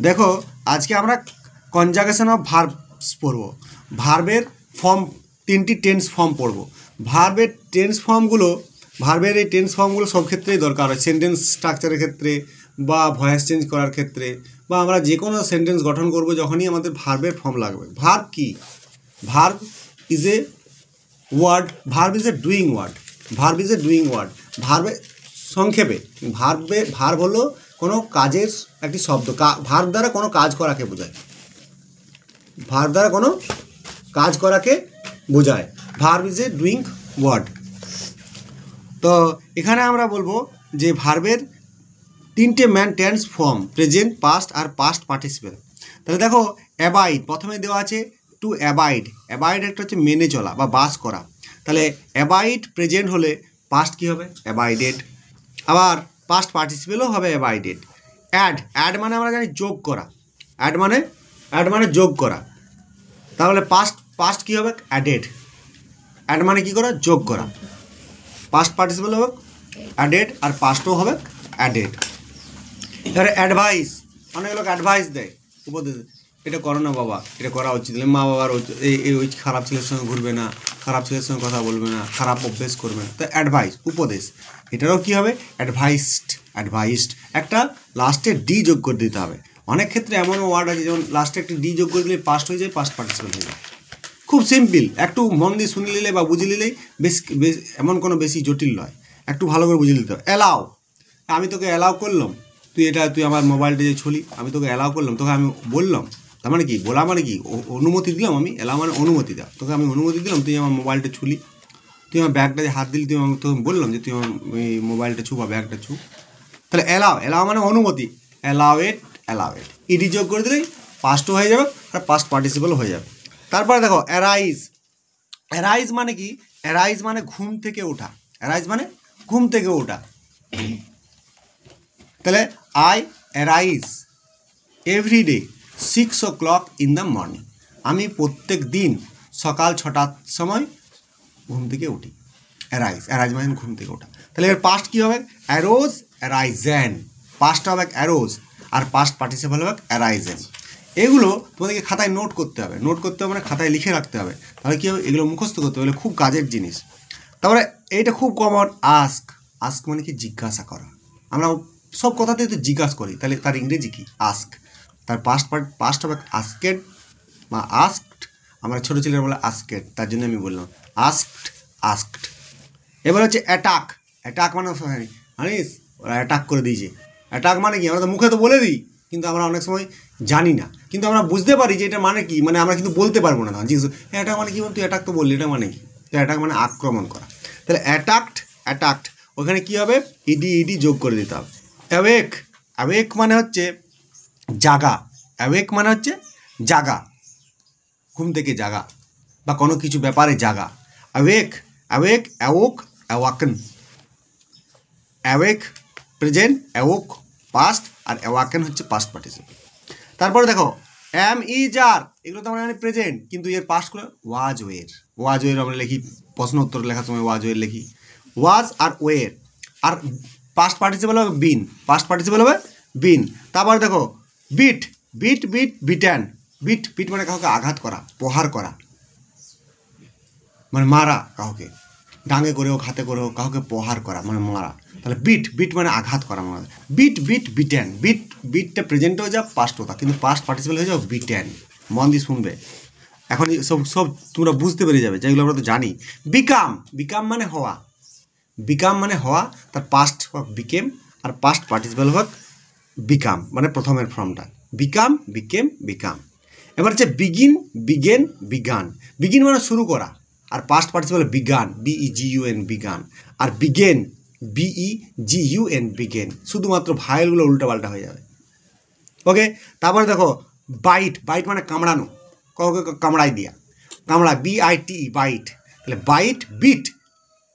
দেখো আজকে আমরা কনজাগেশন অফ ভার্বস পড়ব। ভার্বের ফর্ম, তিনটি টেন্স ফর্ম পড়ব। ভার্বের এই টেন্স ফর্মগুলো সব ক্ষেত্রেই দরকার হয়, সেন্টেন্স স্ট্রাকচারের ক্ষেত্রে বা ভয়েস চেঞ্জ করার ক্ষেত্রে, বা আমরা যে কোনো সেন্টেন্স গঠন করব যখনই আমাদের ভার্বের ফর্ম লাগবে। ভার্ব কি? Verb is a word, verb is a doing word, verb is a doing word. ভার্বে সংক্ষেপে ভার্ব হলো কোনো কাজের একটি শব্দ। ভার্ব দ্বারা কোনো কাজ করাকে বোঝায়, ভার্ব দ্বারা কোনো কাজ করাকে বোঝায়। Verb is a doing word. তো এখানে আমরা বলবো যে ভার্বের তিনটে main tense form, present, past আর পাস্ট পার্টিসিপেল। তাহলে দেখো অ্যাবাইড প্রথমে দেওয়া আছে, টু অ্যাবাইড। অ্যাবাইড একটা হচ্ছে মেনে চলা বা বাস করা। তাহলে অ্যাবাইড প্রেজেন্ট হলে পাস্ট কী হবে? অ্যাবাইডেড। আবার পাস্ট পার্টিসিপেলও হবে অ্যাবাইডেড। অ্যাড মানে আমরা জানি যোগ করা। অ্যাড মানে যোগ করা। তাহলে পাস্ট কী হবে? অ্যাডেড। অ্যাড মানে কী করা? যোগ করা। পাস্ট পার্টিসিপেল হবে অ্যাডেড আর পাস্টও হবে অ্যাডেড। এবারে অ্যাডভাইস, অনেক লোক অ্যাডভাইস দেয়, উপদেশ, এটা করো না বাবা, এটা করা উচিত। মা বাবার ওই খারাপ ছেলের সঙ্গে ঘুরবে না, খারাপ ছেলের সঙ্গে কথা বলবে না, খারাপ অভ্যেস করবে না। তো অ্যাডভাইস, উপদেশ, এটারও কী হবে? অ্যাডভাইসড। একটা লাস্টে ডি যোগ করে দিতে হবে। অনেক ক্ষেত্রে এমন ওয়ার্ড আছে যেমন লাস্টে একটি ডি যোগ করে দিলে পাস্ট হয়ে যায়, পাস্ট পার্টিসিপেল হয়ে যায়। খুব সিম্পল, একটু মন দিয়ে শুনে নিলে বা বুঝে নিলেই বেশ এমন কোনো বেশি জটিল নয়, একটু ভালো করে বুঝে নিতে হবে। অ্যালাও, আমি তোকে অ্যালাও করলাম, তুই আমার মোবাইলটা যে ছুলি, আমি তোকে অ্যালাও করলাম, তোকে আমি বললাম, তার মানে কি? বলা মানে কি? অনুমতি দিলাম আমি। অ্যালাও মানে অনুমতি দাও, তোকে আমি অনুমতি দিলাম, তুই আমার মোবাইলটা ছুলি, তুই আমার ব্যাগটা যে হাত দিলি, তোকে বললাম যে তুই আমার মোবাইলটা ছু বা ব্যাগটা ছু। তাহলে অ্যালাও মানে অনুমতি। অ্যালাও ইট। ইডি যোগ করে দিলেই পাস্টও হয়ে যাবে আর পাস্ট পার্টিসিপেলও হয়ে যাবে। তারপরে দেখো অ্যারাইজ মানে কি? অ্যারাইজ মানে ঘুম থেকে ওঠা। তাহলে I arise everyday 6 o'clock in the morning. আমি প্রত্যেক দিন সকাল 6টার সময় ঘুম থেকে উঠি। অ্যারাইজ মানে ঘুম থেকে ওঠা। তাহলে এর পাস্ট কী হবে? অ্যারাইজেন। পাস্ট হবে অ্যারোজ আর পাস্ট পার্টিসিপেল হবে অ্যারাইজেন। এগুলো তোমাদেরকে খাতায় নোট করতে হবে মানে খাতায় লিখে রাখতে হবে। তাহলে কী হবে? এগুলো মুখস্থ করতে হবে, খুব কাজের জিনিস। তারপরে এইটা খুব কমন, আস্ক মানে কি? জিজ্ঞাসা করা। আমরা সব কথাতেই তো জিজ্ঞাসা করি, তাহলে তার ইংরেজি কি? আস্ক। তার পাস্ট হবে আস্কেড বা আস্কড। আমরা ছোটো ছেলেরা বলে আস্কেড, তার জন্য আমি বললাম আস্কড। এবার হচ্ছে অ্যাটাক মানে জানিস ওরা অ্যাটাক করে দিয়েছে। অ্যাটাক মানে কি? আমরা তো মুখে তো বলে দিই, কিন্তু আমরা অনেক সময় জানি না, কিন্তু আমরা বুঝতে পারি যে এটা মানে কি, মানে আমরা কিন্তু বলতে পারবো না। জিজ্ঞেস অ্যাটাক মানে কি? তুই অ্যাটাক তো বললি, এটা মানে কি? তো অ্যাটাক মানে আক্রমণ করা। তাহলে অ্যাটাকড ওখানে কী হবে? ইডি যোগ করে দিতে হবে। অ্যাওয়েক মানে হচ্ছে জাগা। ঘুম থেকে জাগা বা কোনো কিছু ব্যাপারে জাগা। অ্যাওয়েক প্রেজেন্ট, অ্যাওক পাস্ট, আর অ্যাওয়াকেন হচ্ছে পাস্ট পার্টিসিপেল। তারপরে দেখো ইজ আর, এগুলো তো আমরা জানি প্রেজেন্ট, কিন্তু এর পাস্টগুলো ওয়াজ ওয়ের আমরা লিখি, প্রশ্ন উত্তর লেখার সময় ওয়াজ আর ওয়ের। আর পাস্ট পার্টিসিপেল হবে বিন। তারপরে দেখো বিটেন। বিট মানে কাউকে আঘাত করা, প্রহার করা, মানে মারা, কাউকে ডাঙে করে হোক, হাতে করে হোক, কাউকে প্রহার করা মানে মারা। তাহলে বিট মানে আঘাত করা মানে বিটেন। বিটটা প্রেজেন্ট হয়ে যাও, পাস্ট হতা, কিন্তু পাস্ট পার্টিসিপেল হয়ে যাও বিটেন। মন দিয়ে শুনবে, এখন সব তোমরা বুঝতে পেরে যাবে, যেগুলো আমরা তো জানি। বিকাম মানে হওয়া, তার পাস্ট হোক বিকেম আর পাস্ট পার্টিসিপেল হোক বিকাম, মানে প্রথমের ফর্মটা বিকাম। এবার হচ্ছে বিগিন মানে শুরু করা, আর পাস্ট পার্টিসিপেল বিগান, বিগান, আর বিগেন। শুধুমাত্র ভায়েলগুলো উল্টাপাল্টা হয়ে যাবে। ওকে, তারপরে দেখো বাইট মানে কামড়ানো, কাউকে কামড়াই দিয়া, BIT বাইট। তাহলে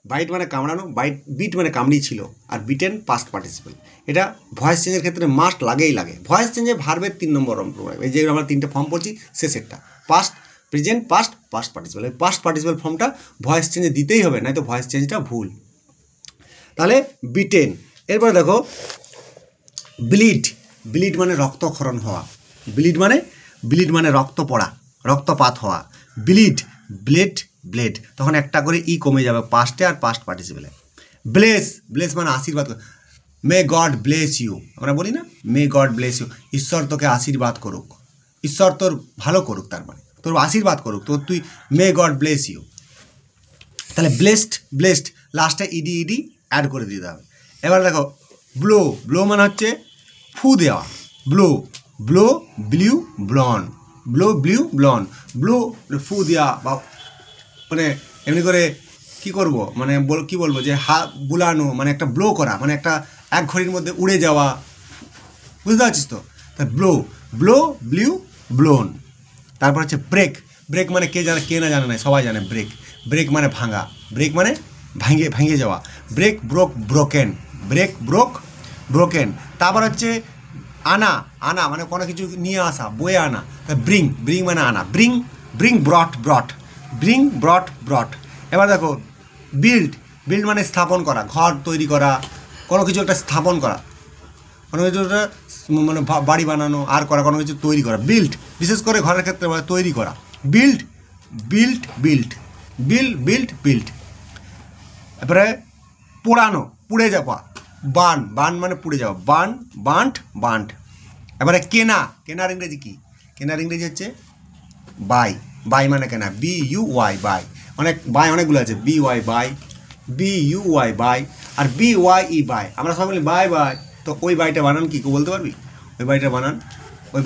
বাইট মানে কামড়ানো, বিট মানে কামড়িয়েছিল, আর বিটেন পাস্ট পার্টিসিপেল। এটা ভয়েস চেঞ্জের ক্ষেত্রে মাস্ট লাগে। ভয়েস চেঞ্জে ভার্বের 3 নম্বর ফর্ম, এই যে আমরা 3টে ফর্ম পড়ছি, শেষেরটা পাস্ট, প্রেজেন্ট, পাস্ট পার্টিসিপেল। এই পাস্ট পার্টিসিপেল ফর্মটা ভয়েস চেঞ্জে দিতেই হবে, নয়তো ভয়েস চেঞ্জটা ভুল। তাহলে বিটেন। এরপরে দেখো ব্লিড ব্লিড মানে রক্তক্ষরণ হওয়া, ব্লিড মানে রক্ত পড়া, রক্তপাত হওয়া, ব্লেড ব্লেড, তখন একটা করে ই কমে যাবে পাস্টে আর পাস্ট পার্টিসিপেলে। ব্লেস মানে আশীর্বাদ, মে গড ব্লেস ইউ, আমরা বলি না মে গড ব্লেস ইউ, ঈশ্বর তোকে আশীর্বাদ করুক, ঈশ্বর তোর ভালো করুক, তার মানে তোর আশীর্বাদ করুক, তোর তুই মে গড ব্লেস ইউ। তাহলে ব্লেসড লাস্টে ইডি অ্যাড করে দিতে হবে। এবার দেখো ব্লো মানে হচ্ছে ফু দেওয়া, ব্লিউ ফু দেওয়া, বা মানে এমনি করে কী করবো, মানে কী বলবো যে বুলানো, মানে একটা ব্লো করা, মানে একটা এক ঘড়ির মধ্যে উড়ে যাওয়া, বুঝতে পারছিস তো? তা ব্লিউ ব্লোন। তারপর হচ্ছে ব্রেক মানে কে না জানে না, সবাই জানে ব্রেক মানে ভাঙা, ব্রেক মানে ভেঙে যাওয়া, ব্রোকেন। তারপর হচ্ছে আনা মানে কোনো কিছু নিয়ে আসা, বয়ে আনা, ব্রিং মানে আনা, ব্রিং ব্রট। এবার দেখো বিল্ড মানে স্থাপন করা, ঘর তৈরি করা, কোনো কিছু একটা স্থাপন করা, কোনো কিছু একটা মানে বাড়ি বানানো আর করা, কোনো কিছু তৈরি করা, বিল্ড বিশেষ করে ঘরের ক্ষেত্রে তৈরি করা, বিল্ড। এবারে পোড়ানো, পুড়ে যাওয়া, বার্ন মানে পুড়ে যাওয়া, বান্ট। এবারে কেনার ইংরেজি কি? কেনার ইংরেজি হচ্ছে বাই মানে কেনা, BUY বাই, অনেকগুলো আছে, BY বাই, BUY বাই, আর BYE বাই। আমরা সবাই বলি বাই, তো ওই বাইটা বানান কি কেউ বলতে পারবি? ওই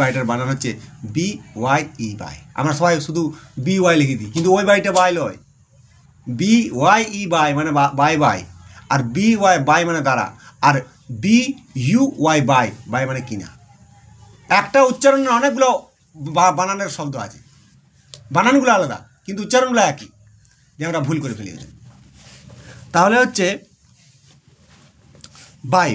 বাইটার বানান হচ্ছে BYE বাই। আমরা সবাই শুধু BY লিখে দিই, কিন্তু ওই বাইটা বাই লয়, BYE বাই মানে বাই, আর BY বাই মানে দ্বারা, আর BUY বাই মানে কিনা। একটা উচ্চারণের অনেকগুলো বানানের শব্দ আছে, বানানগুলো আলাদা কিন্তু উচ্চারণগুলো একই, যে আমরা ভুল করে ফেলি। তাহলে হচ্ছে বাই